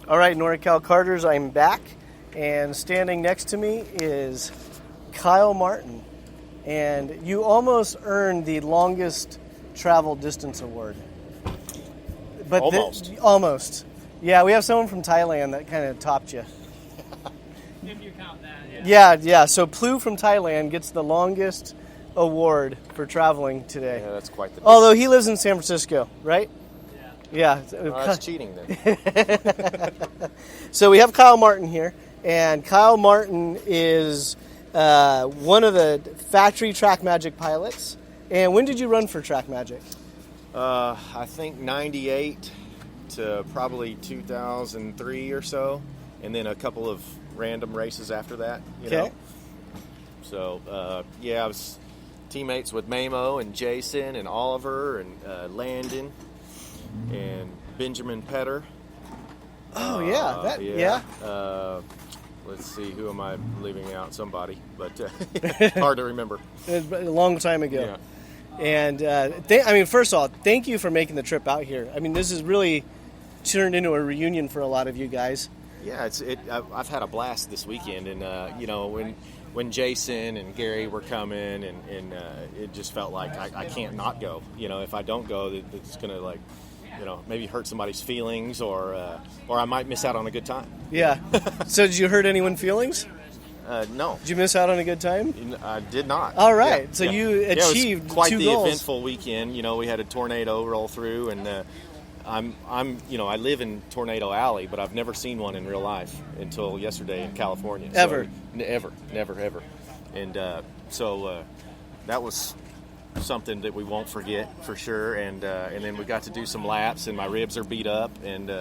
All right, NorCal Karters, I'm back, and standing next to me is Kyle Martin, and you almost earned the longest travel distance award. But almost. Yeah, we have someone from Thailand that kind of topped you. If you count that, Yeah. So Plu from Thailand gets the longest award for traveling today. Yeah, that's quite the distance. Although he lives in San Francisco, right? Yeah. That's cheating then. So we have Kyle Martin here, and Kyle Martin is one of the factory Track Magic pilots. And when did you run for Track Magic? I think 98 to probably 2003 or so, and then a couple of random races after that. You know? So, I was teammates with Mamo and Jason and Oliver and Landon and Benjamin Petter. Oh, yeah. Let's see, who am I leaving out? Somebody, but hard to remember. A long time ago. Yeah. And, first of all, thank you for making the trip out here. I mean, this has really turned into a reunion for a lot of you guys. Yeah, I've had a blast this weekend, and when Jason and Gary were coming, and it just felt like I can't not go. You know, if I don't go, it's gonna maybe hurt somebody's feelings, or I might miss out on a good time. Yeah. So did you hurt anyone's feelings? No. Did you miss out on a good time? I did not. All right. Yeah, so you achieved it was quite 2 the goals. eventful weekend. You know, we had a tornado roll through, and I live in Tornado Alley, but I've never seen one in real life until yesterday in California. Ever? So, never. And so that was something that we won't forget for sure. And then we got to do some laps, and my ribs are beat up, and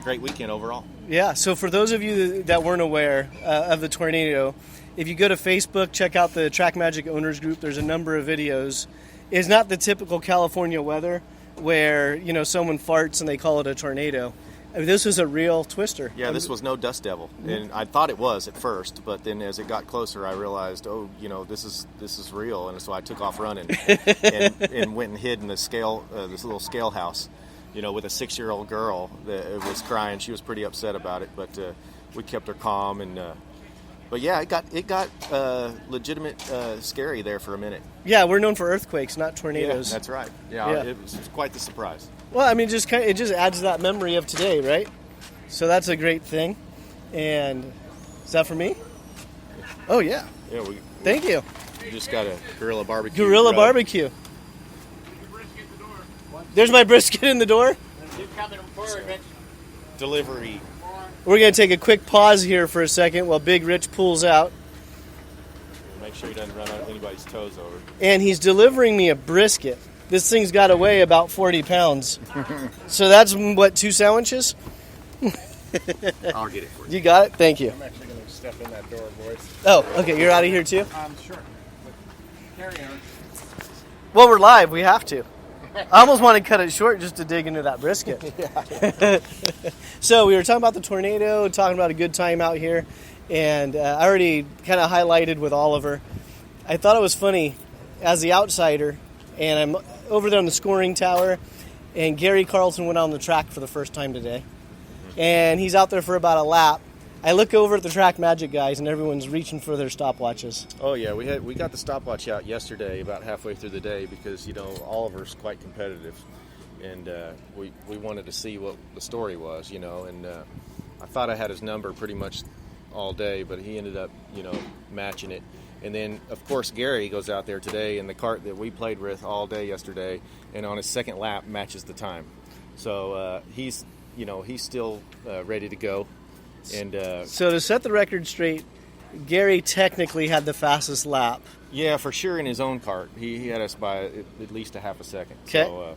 great weekend overall. Yeah, so for those of you that weren't aware of the tornado, if you go to Facebook, check out the Track Magic Owners Group. There's a number of videos. It's not the typical California weather where, someone farts and they call it a tornado. I mean, this was a real twister. Yeah, this was no dust devil. And I thought it was at first, but then as it got closer, I realized, this is real. And so I took off running and went and hid in this little scale house. With a 6-year-old girl that was crying. She was pretty upset about it, but we kept her calm. And but yeah, it got legitimate scary there for a minute. Yeah, we're known for earthquakes, not tornadoes. Yeah, that's right. Yeah. It was quite the surprise. Well, I mean, it just adds to that memory of today, right? So that's a great thing. And is that for me? Oh yeah. Yeah. Thank you. We just got a Gorilla Barbecue. Gorilla Barbecue. There's my brisket in the door. Delivery. We're going to take a quick pause here for a second while Big Rich pulls out. Make sure he doesn't run anybody's toes over. And he's delivering me a brisket. This thing's got to weigh about 40 pounds. So that's, 2 sandwiches? I'll get it for you. You got it? Thank you. I'm actually going to step in that door, boys. Oh, okay. You're out of here too? Sure. Carry on. Well, we're live. We have to. I almost want to cut it short just to dig into that brisket. So we were talking about the tornado, talking about a good time out here, and I already kind of highlighted with Oliver. I thought it was funny as the outsider, and I'm over there on the scoring tower, and Gary Carlton went on the track for the first time today, and he's out there for about a lap. I look over at the Track Magic guys, and everyone's reaching for their stopwatches. Oh yeah, we got the stopwatch out yesterday, about halfway through the day, because Oliver's quite competitive, and we wanted to see what the story was, and I thought I had his number pretty much all day, but he ended up matching it. And then of course Gary goes out there today in the kart that we played with all day yesterday, and on his second lap matches the time. So he's still ready to go. And so to set the record straight, Gary technically had the fastest lap. Yeah, for sure in his own kart. He had us by at least a half a second. Okay. So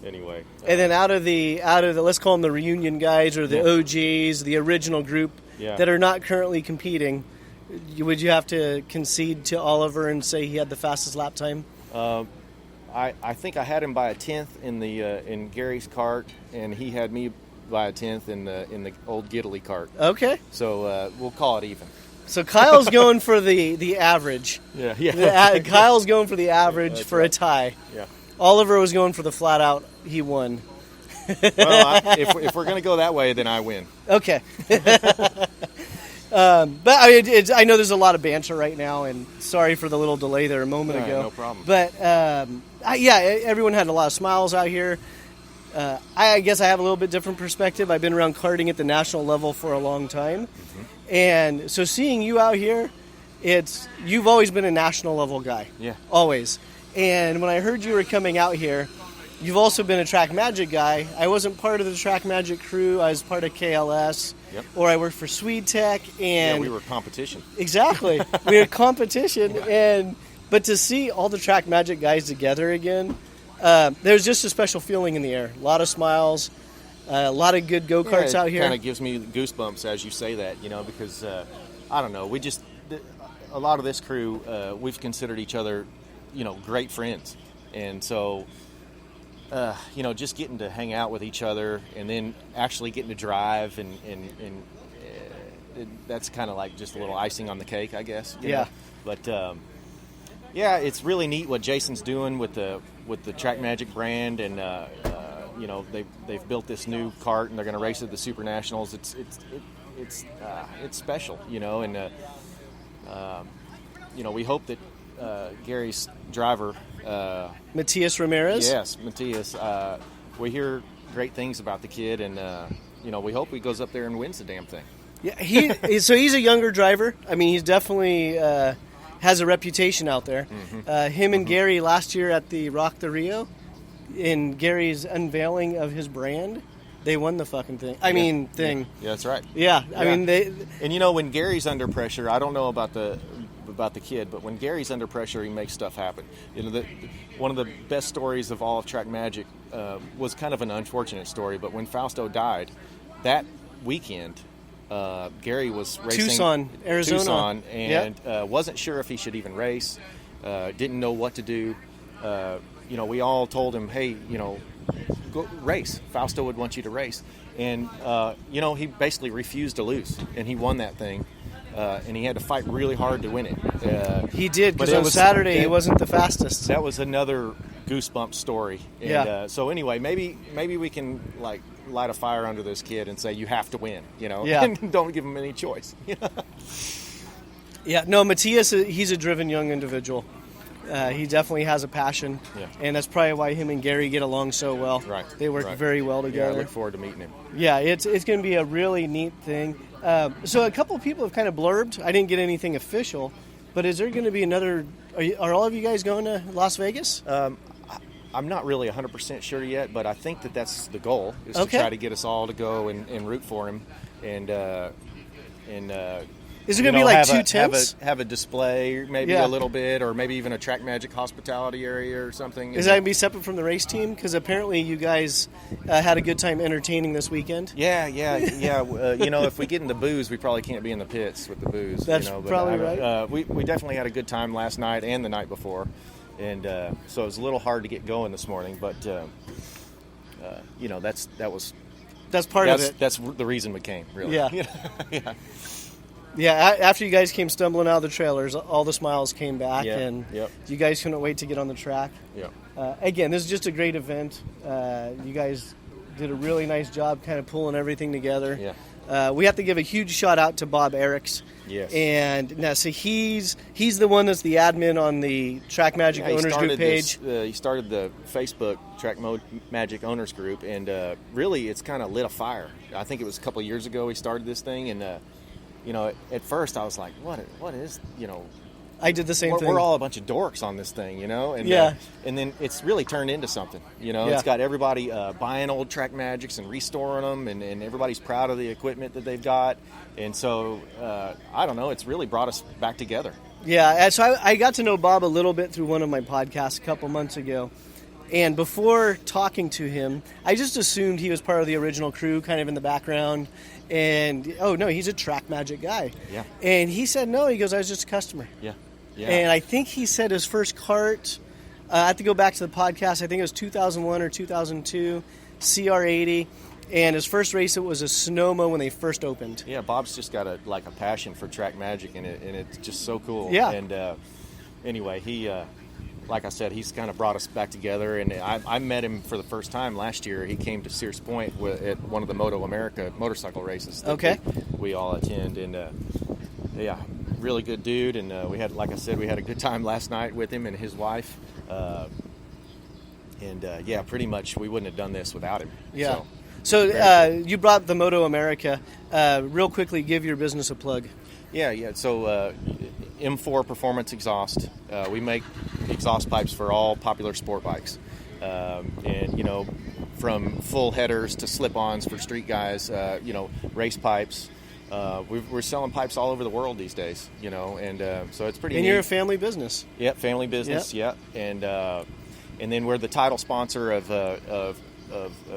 anyway. And then out of the let's call them the reunion guys or the OGs, the original group that are not currently competing, would you have to concede to Oliver and say he had the fastest lap time? I think I had him by a tenth in Gary's kart, and he had me by a tenth in the old Giddily kart. Okay. So we'll call it even. So Kyle's going for the average. Yeah. Kyle's going for the average for a tie. Yeah. Oliver was going for the flat out. He won. Well, if we're going to go that way, then I win. Okay. But I know there's a lot of banter right now, and sorry for the little delay there a moment ago. No problem. But everyone had a lot of smiles out here. I guess I have a little bit different perspective. I've been around karting at the national level for a long time, and so seeing you out here, you've always been a national level guy. Yeah. Always. And when I heard you were coming out here, you've also been a Track Magic guy. I wasn't part of the Track Magic crew. I was part of KLS, or I worked for Swede Tech. And we were competition. Exactly. We were competition. But to see all the Track Magic guys together again, there's just a special feeling in the air. A lot of smiles, a lot of good go-karts out here. It kind of gives me goosebumps as you say that, because, I don't know, a lot of this crew, we've considered each other, great friends. And so, just getting to hang out with each other and then actually getting to drive and that's kind of like just a little icing on the cake, I guess. You know? But, it's really neat what Jason's doing with the Track Magic brand, and they've built this new kart and they're going to race at the Super Nationals. It's special, and we hope that Gary's driver, Matias Ramirez. Yes, Matias. We hear great things about the kid, and we hope he goes up there and wins the damn thing. Yeah, so he's a younger driver. I mean, he's definitely has a reputation out there. Him and Gary last year at the Rock the Rio, in Gary's unveiling of his brand, they won the fucking thing. Yeah, that's right. Yeah, I mean they. And when Gary's under pressure, I don't know about the kid, but when Gary's under pressure, he makes stuff happen. One of the best stories of all of Track Magic was kind of an unfortunate story, but when Fausto died, that weekend, Gary was racing Tucson, Arizona, and wasn't sure if he should even race. Didn't know what to do. We all told him, hey, go race. Fausto would want you to race. And, he basically refused to lose, and he won that thing. And he had to fight really hard to win it. He did, because on Saturday he wasn't the fastest. That was another goosebump story. And, so anyway, maybe we can light a fire under this kid and say you have to win, and don't give him any choice. Yeah, no, Matias, he's a driven young individual. He definitely has a passion, and that's probably why him and Gary get along so well. Right, they work very well together. Yeah, I look forward to meeting him. Yeah, it's going to be a really neat thing. So a couple of people have kind of blurbed. I didn't get anything official, but is there going to be another? Are all of you guys going to Las Vegas? I'm not really 100% sure yet, but I think that's the goal, is to try to get us all to go and root for him, and is it going to be like 2 tents? Have a display, maybe a little bit, or maybe even a Track Magic hospitality area or something. Is that going to be separate from the race team? Because apparently you guys had a good time entertaining this weekend. Yeah. If we get into booze, we probably can't be in the pits with the booze. That's probably right. We definitely had a good time last night and the night before, and so it was a little hard to get going this morning. But that's part of it. That's the reason we came, really. Yeah. Yeah, after you guys came stumbling out of the trailers, all the smiles came back, and you guys couldn't wait to get on the track. Yeah. Again, this is just a great event. You guys did a really nice job kind of pulling everything together. Yeah. We have to give a huge shout out to Bob Eriks. Yes. And now, so he's the one that's the admin on the Track Magic Owners Group page. He started the Facebook Track Magic Owners Group, and really it's kind of lit a fire. I think it was a couple of years ago he started this thing, and at first I was like, what is, I did the same thing. We're all a bunch of dorks on this thing, and and then it's really turned into something, It's got everybody buying old Track Magics and restoring them, and everybody's proud of the equipment that they've got, and so I don't know, it's really brought us back together. Yeah, so I got to know Bob a little bit through one of my podcasts a couple months ago. And before talking to him, I just assumed he was part of the original crew, kind of in the background. And, oh, no, he's a Track Magic guy. Yeah. And he said, no, he goes, I was just a customer. Yeah. And I think he said his first kart, I have to go back to the podcast, I think it was 2001 or 2002, CR80. And his first race, it was a Sonoma when they first opened. Yeah, Bob's just got a passion for Track Magic, and it's just so cool. Yeah. And anyway, like I said, he's kind of brought us back together. And I met him for the first time last year. He came to Sears Point at one of the Moto America motorcycle races that we all attend. And yeah, really good dude. And we had, like I said, we had a good time last night with him and his wife. Yeah, pretty much we wouldn't have done this without him. Yeah. So you brought the Moto America. Real quickly, give your business a plug. Yeah. So M4 Performance Exhaust. We make exhaust pipes for all popular sport bikes. And, you know, from full headers to slip-ons for street guys, you know, race pipes. We're selling pipes all over the world these days, you know, and so it's pretty neat. You're a family business. Yep, family business, yep. And then we're the title sponsor of a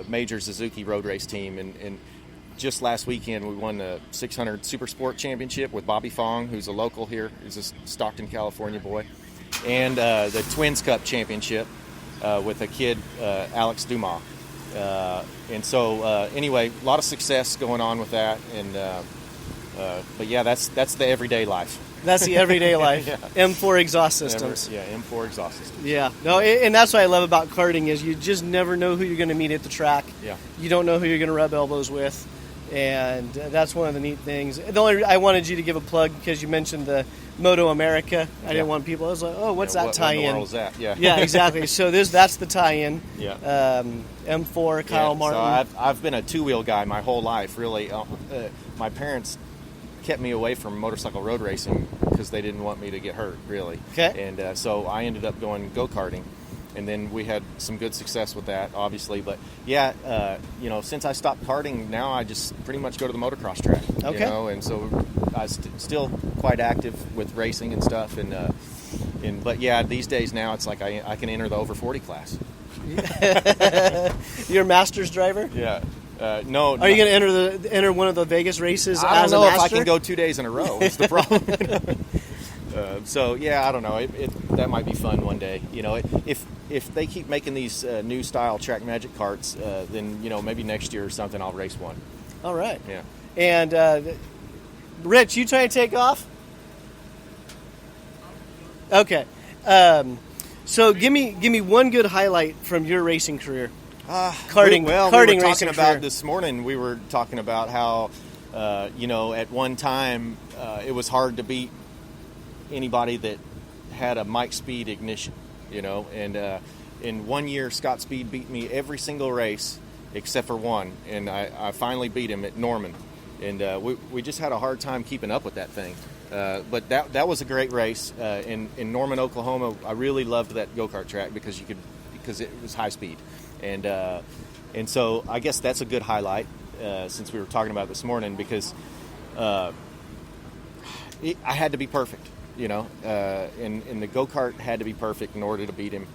major Suzuki road race team. And just last weekend, we won the 600 Super Sport Championship with Bobby Fong, who's a local here. He's a Stockton, California boy. And the Twins Cup Championship with a kid, Alex Dumas. And so, anyway, a lot of success going on with that. And but yeah, that's the everyday life. That's the everyday life. Yeah. M4 exhaust systems. M4 exhaust systems. Yeah. No, and that's what I love about karting is you just never know who you're going to meet at the track. Yeah. You don't know who you're going to rub elbows with. And that's one of the neat things. I wanted you to give a plug because you mentioned the Moto America. I didn't want people. I was like, oh, what's that tie-in? What in the world is that? Yeah. Yeah, exactly. So that's the tie-in. Yeah. M4, Kyle Martin. So I've been a two-wheel guy my whole life, really. My parents kept me away from motorcycle road racing because they didn't want me to get hurt, really. Okay. And so I ended up going go-karting. And then we had some good success with that, obviously. But yeah, you know, since I stopped karting, now I just pretty much go to the motocross track. Okay. You know, and so I'm still quite active with racing and stuff. But yeah, these days now it's like I can enter the over 40 class. You're a Masters driver? Yeah. No. Are you going to enter one of the Vegas races? I as don't know a master? if I can go 2 days in a row. Is the problem. So yeah, I don't know. That might be fun one day. You know, if they keep making these new style Track Magic carts, then you know maybe next year or something I'll race one. All right. Yeah. And Rich, you trying to take off? Okay. So give me one good highlight from your racing career. Karting. We were karting talking about career. this morning. We were talking about how you know at one time it was hard to beat anybody that had a Mike Speed ignition, you know, and in 1 year Scott Speed beat me every single race except for one, and I finally beat him at Norman, and we just had a hard time keeping up with that thing, but that was a great race in Norman, Oklahoma. I really loved that go-kart track because it was high speed, and so I guess that's a good highlight since we were talking about it this morning because I had to be perfect. You know, and the go-kart had to be perfect in order to beat him.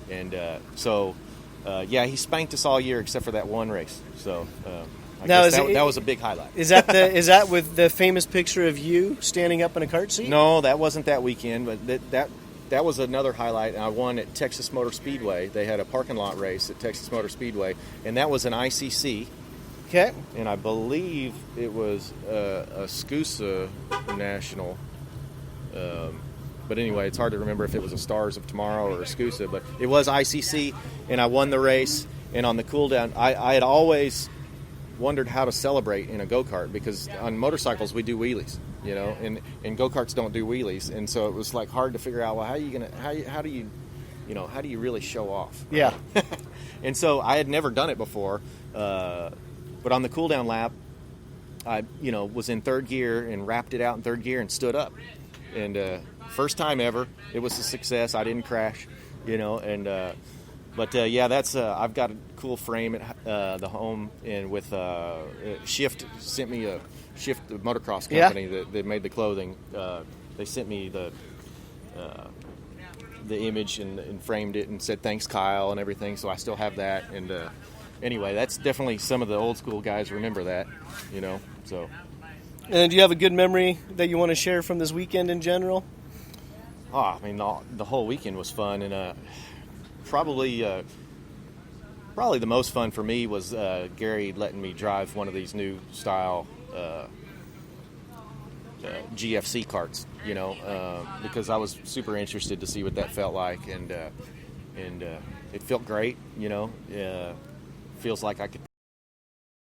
And yeah, he spanked us all year except for that one race. So I guess that was a big highlight. Is that with the famous picture of you standing up in a kart seat? No, that wasn't that weekend, but that was another highlight. And I won at Texas Motor Speedway. They had a parking lot race at Texas Motor Speedway, and that was an ICC. Okay. And I believe it was a SCUSA National. But anyway, it's hard to remember if it was a Stars of Tomorrow or a SCUSA, but it was ICC, and I won the race. And on the cool down, I had always wondered how to celebrate in a go-kart because on motorcycles we do wheelies, you know, and go-karts don't do wheelies, and so it was like hard to figure out, well, how do you really show off? Right? Yeah. And so I had never done it before, but on the cool down lap, I was in third gear and wrapped it out in third gear and stood up. And first time ever, it was a success. I didn't crash, you know. And but yeah, that's I've got a cool frame at the home, and with Shift sent me a Shift motocross company that made the clothing. They sent me the image and framed it and said thanks Kyle and everything. So I still have that. And anyway, that's definitely some of the old school guys remember that, you know. So. And do you have a good memory that you want to share from this weekend in general? Oh, I mean, the whole weekend was fun, and probably the most fun for me was Gary letting me drive one of these new style GFC karts, you know, because I was super interested to see what that felt like, and it felt great, you know. Feels like I could